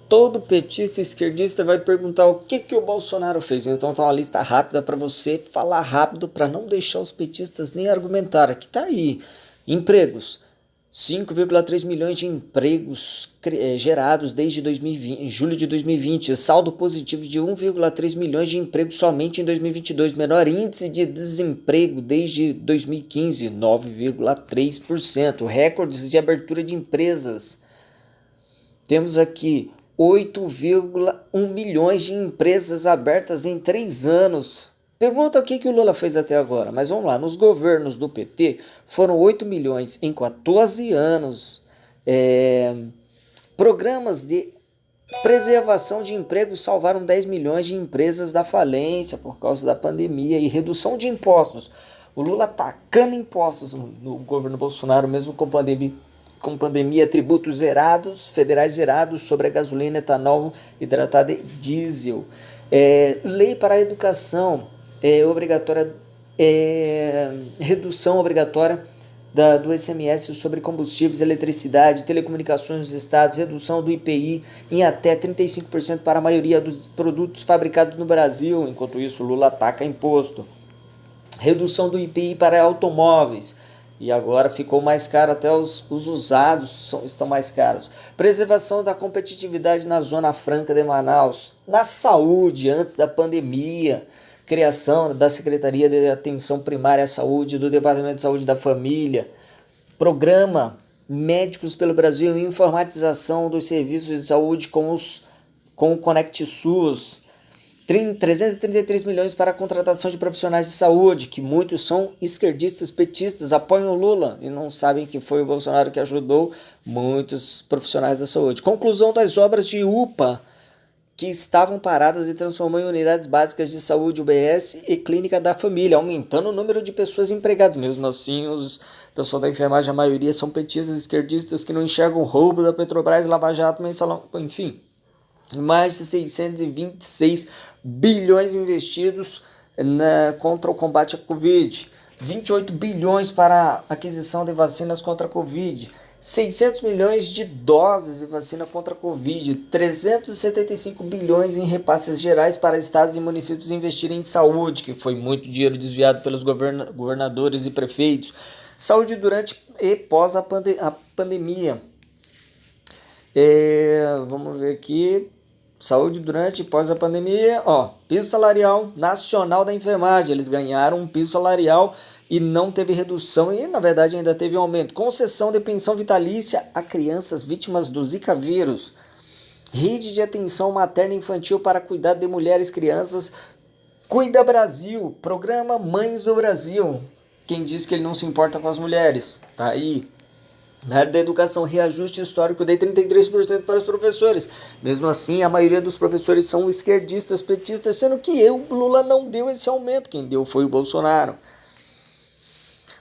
todo petista esquerdista vai perguntar o que o Bolsonaro fez. Então tá uma lista rápida para você falar rápido para não deixar os petistas nem argumentar. Aqui tá aí. Empregos. 5,3 milhões de empregos gerados desde 2020, julho de 2020, saldo positivo de 1,3 milhões de empregos somente em 2022, menor índice de desemprego desde 2015, 9,3%, recordes de abertura de empresas. Temos aqui 8,1 milhões de empresas abertas em 3 anos. Pergunta o que o Lula fez até agora, mas vamos lá, nos governos do PT foram 8 milhões em 14 anos. Programas de preservação de empregos salvaram 10 milhões de empresas da falência por causa da pandemia e redução de impostos. O Lula tacando impostos no governo Bolsonaro, mesmo com pandemia, tributos zerados, federais zerados sobre a gasolina, etanol, hidratada e diesel. Lei para a educação obrigatória, redução obrigatória do ICMS sobre combustíveis, eletricidade, telecomunicações dos estados, redução do IPI em até 35% para a maioria dos produtos fabricados no Brasil. Enquanto isso, Lula ataca imposto. Redução do IPI para automóveis. E agora ficou mais caro, até os usados estão mais caros. Preservação da competitividade na Zona Franca de Manaus. Na saúde, antes da pandemia. Criação da Secretaria de Atenção Primária à Saúde, do Departamento de Saúde da Família. Programa Médicos pelo Brasil e informatização dos serviços de saúde com o Conect SUS. 333 milhões para a contratação de profissionais de saúde, que muitos são esquerdistas, petistas, apoiam o Lula e não sabem que foi o Bolsonaro que ajudou muitos profissionais da saúde. Conclusão das obras de UPA, que estavam paradas e transformou em unidades básicas de saúde, UBS e clínica da família, aumentando o número de pessoas empregadas. Mesmo assim, os pessoal da enfermagem, a maioria são petistas, esquerdistas que não enxergam o roubo da Petrobras, Lava Jato, mensalão, enfim. Mais de 626 bilhões investidos contra o combate à Covid. 28 bilhões para a aquisição de vacinas contra a Covid. 600 milhões de doses de vacina contra a Covid, 375 bilhões em repasses gerais para estados e municípios investirem em saúde, que foi muito dinheiro desviado pelos governadores e prefeitos. Saúde durante e pós a pandemia. Vamos ver aqui. Saúde durante e pós a pandemia. Piso salarial nacional da enfermagem. Eles ganharam um piso salarial e não teve redução e, na verdade, ainda teve um aumento. Concessão de pensão vitalícia a crianças vítimas do Zika vírus. Rede de atenção materna e infantil para cuidar de mulheres e crianças. Cuida Brasil. Programa Mães do Brasil. Quem diz que ele não se importa com as mulheres? Tá aí. Na área da educação, reajuste histórico de 33% para os professores. Mesmo assim, a maioria dos professores são esquerdistas, petistas, sendo que o Lula não deu esse aumento. Quem deu foi o Bolsonaro.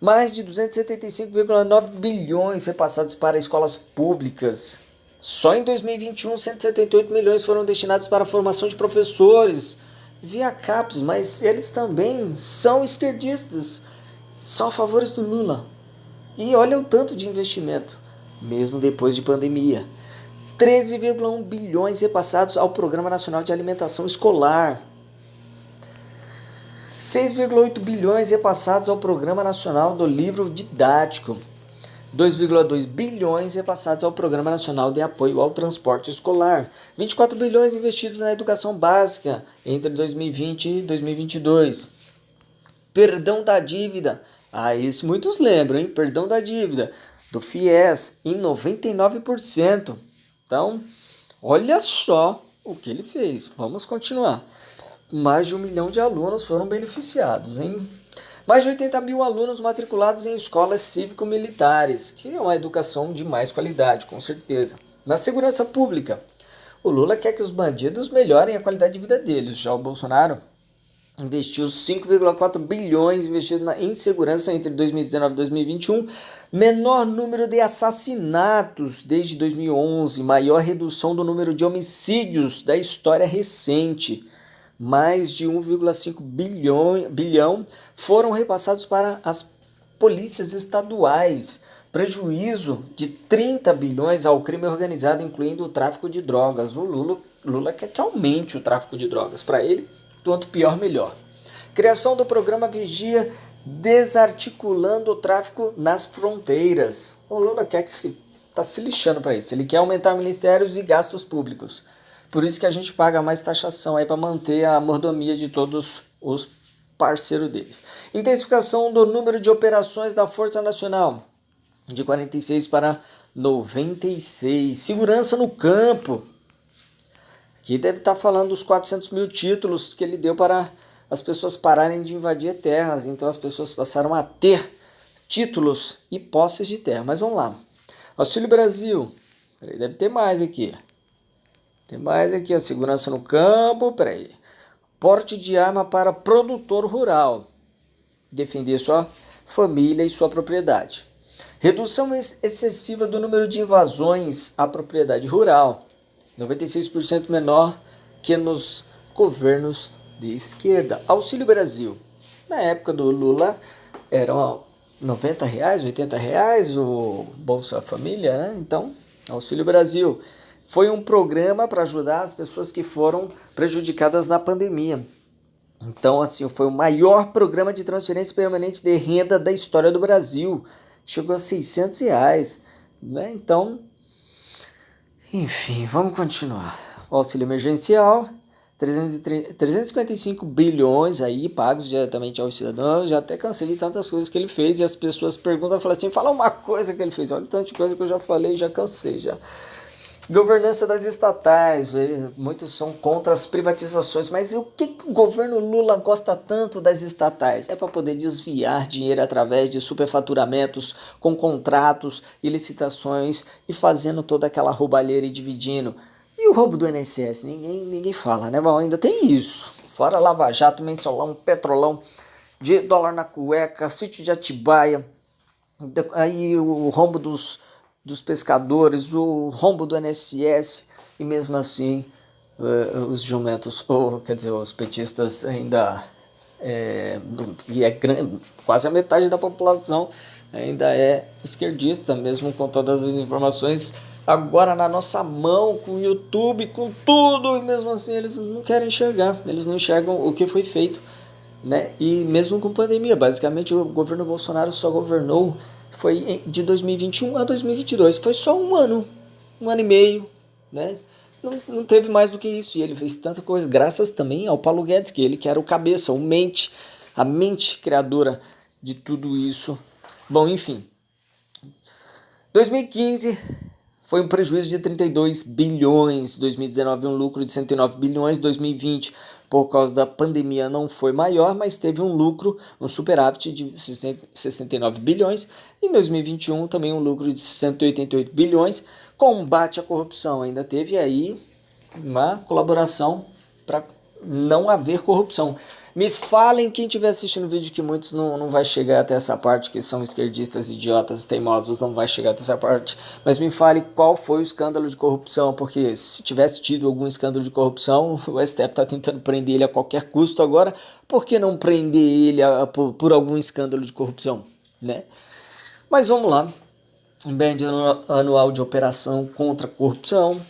Mais de 275,9 bilhões repassados para escolas públicas. Só em 2021, 178 milhões foram destinados para a formação de professores via CAPES, mas eles também são esquerdistas, são a favores do Lula. E olha o tanto de investimento, mesmo depois de pandemia. 13,1 bilhões repassados ao Programa Nacional de Alimentação Escolar. 6,8 bilhões repassados ao Programa Nacional do Livro Didático. 2,2 bilhões repassados ao Programa Nacional de Apoio ao Transporte Escolar. 24 bilhões investidos na educação básica entre 2020 e 2022. Perdão da dívida. Isso muitos lembram, hein? Perdão da dívida do FIES em 99%. Então, olha só o que ele fez. Vamos continuar. Mais de 1 milhão de alunos foram beneficiados, hein? Mais de 80 mil alunos matriculados em escolas cívico-militares, que é uma educação de mais qualidade, com certeza. Na segurança pública, o Lula quer que os bandidos melhorem a qualidade de vida deles. Já o Bolsonaro investiu 5,4 bilhões investidos em segurança entre 2019 e 2021, menor número de assassinatos desde 2011, maior redução do número de homicídios da história recente. Mais de 1,5 bilhão foram repassados para as polícias estaduais. prejuízo de 30 bilhões ao crime organizado, incluindo o tráfico de drogas. O Lula quer que aumente o tráfico de drogas. Para ele, quanto pior, melhor. Criação do programa Vigia, desarticulando o tráfico nas fronteiras. O Lula quer que tá se lixando para isso. Ele quer aumentar ministérios e gastos públicos. Por isso que a gente paga mais taxação aí para manter a mordomia de todos os parceiros deles. Intensificação do número de operações da Força Nacional, de 46 para 96. Segurança no campo. Aqui deve estar falando dos 400 mil títulos que ele deu para as pessoas pararem de invadir terras. Então as pessoas passaram a ter títulos e posses de terra. Mas vamos lá. Auxílio Brasil. Peraí, deve ter mais aqui. Tem mais aqui, a segurança no campo. Peraí. Porte de arma para produtor rural. Defender sua família e sua propriedade. Redução excessiva do número de invasões à propriedade rural. 96% menor que nos governos de esquerda. Auxílio Brasil. Na época do Lula eram R$90, R$80 o Bolsa Família, né? Então, Auxílio Brasil foi um programa para ajudar as pessoas que foram prejudicadas na pandemia. Então, assim, foi o maior programa de transferência permanente de renda da história do Brasil. Chegou a R$600, né? Então, enfim, vamos continuar. O auxílio emergencial, 355 bilhões aí pagos diretamente aos cidadãos. Já até cansei de tantas coisas que ele fez e as pessoas perguntam, falam assim, fala uma coisa que ele fez. Olha o tanto de coisa que eu já falei, já cansei já. Governança das estatais, muitos são contra as privatizações, mas o que o governo Lula gosta tanto das estatais? É para poder desviar dinheiro através de superfaturamentos, com contratos e licitações e fazendo toda aquela roubalheira e dividindo. E o roubo do INSS? Ninguém fala, né? Bom, ainda tem isso. Fora Lava Jato, Mensalão, Petrolão, de dólar na cueca, sítio de Atibaia, aí o rombo dos pescadores, o rombo do INSS, e mesmo assim os jumentos, ou quer dizer, os petistas ainda, quase a metade da população ainda é esquerdista, mesmo com todas as informações agora na nossa mão, com o YouTube, com tudo, e mesmo assim eles não querem enxergar, eles não enxergam o que foi feito, né? E mesmo com pandemia, basicamente o governo Bolsonaro só governou foi de 2021 a 2022, foi só um ano e meio, né? Não teve mais do que isso, e ele fez tanta coisa, graças também ao Paulo Guedes, que ele que era o cabeça, a mente criadora de tudo isso. Bom, enfim, 2015 foi um prejuízo de 32 bilhões, 2019 um lucro de 109 bilhões, 2020 por causa da pandemia não foi maior, mas teve um lucro, um superávit de 69 bilhões, e em 2021 também um lucro de 188 bilhões, combate à corrupção, ainda teve aí uma colaboração para não haver corrupção. Me falem quem estiver assistindo o vídeo que muitos não vai chegar até essa parte, que são esquerdistas, idiotas, teimosos, não vai chegar até essa parte, mas me fale qual foi o escândalo de corrupção, porque se tivesse tido algum escândalo de corrupção, o STF está tentando prender ele a qualquer custo agora, por que não prender ele por algum escândalo de corrupção, né? Mas vamos lá, média anual de operação contra a corrupção,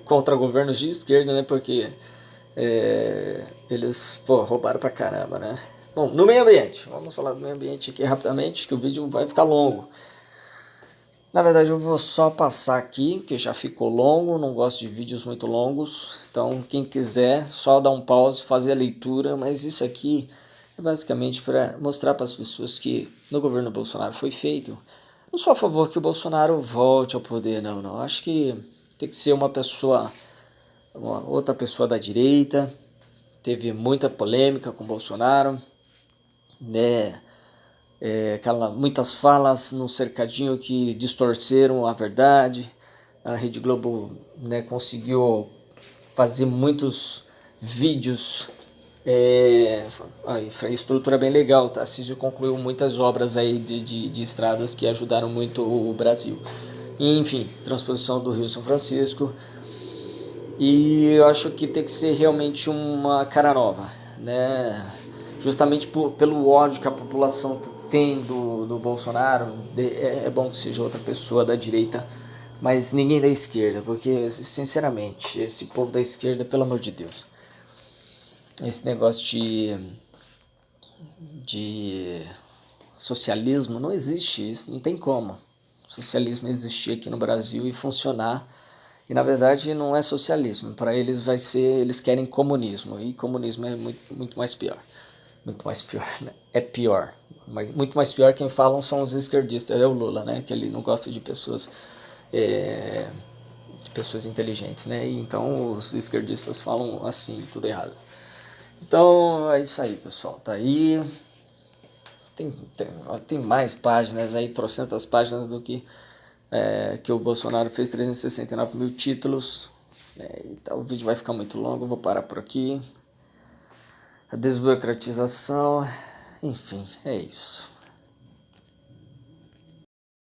contra governos de esquerda, né, porque eles roubaram pra caramba, né? Bom, no meio ambiente, vamos falar do meio ambiente aqui rapidamente, que o vídeo vai ficar longo. Na verdade eu vou só passar aqui, porque já ficou longo, não gosto de vídeos muito longos, então quem quiser só dar um pause, fazer a leitura, mas isso aqui é basicamente para mostrar para as pessoas que no governo Bolsonaro foi feito. Não sou a favor que o Bolsonaro volte ao poder, não, acho que tem que ser uma outra pessoa da direita. Teve muita polêmica com o Bolsonaro, né? Muitas falas no cercadinho que distorceram a verdade. A Rede Globo, né, conseguiu fazer muitos vídeos, a infraestrutura bem legal. Tarcísio concluiu muitas obras aí de estradas que ajudaram muito o Brasil. Enfim, transposição do Rio São Francisco. E eu acho que tem que ser realmente uma cara nova, né? Justamente pelo ódio que a população tem do Bolsonaro, é bom que seja outra pessoa da direita, mas ninguém da esquerda, porque, sinceramente, esse povo da esquerda, pelo amor de Deus, esse negócio de socialismo não existe, isso não tem como. Socialismo existir aqui no Brasil e funcionar. E na verdade não é socialismo, para eles vai ser, eles querem comunismo, e comunismo é muito mais pior. Muito mais pior, né? É pior. Mas muito mais pior quem falam são os esquerdistas, é o Lula, né? Que ele não gosta de pessoas inteligentes, né? E então os esquerdistas falam assim, tudo errado. Então é isso aí, pessoal. Tá aí. Tem mais páginas aí, trocentas páginas do que o Bolsonaro fez, 369 mil títulos. Então, o vídeo vai ficar muito longo, eu vou parar por aqui. A desburocratização, enfim, é isso.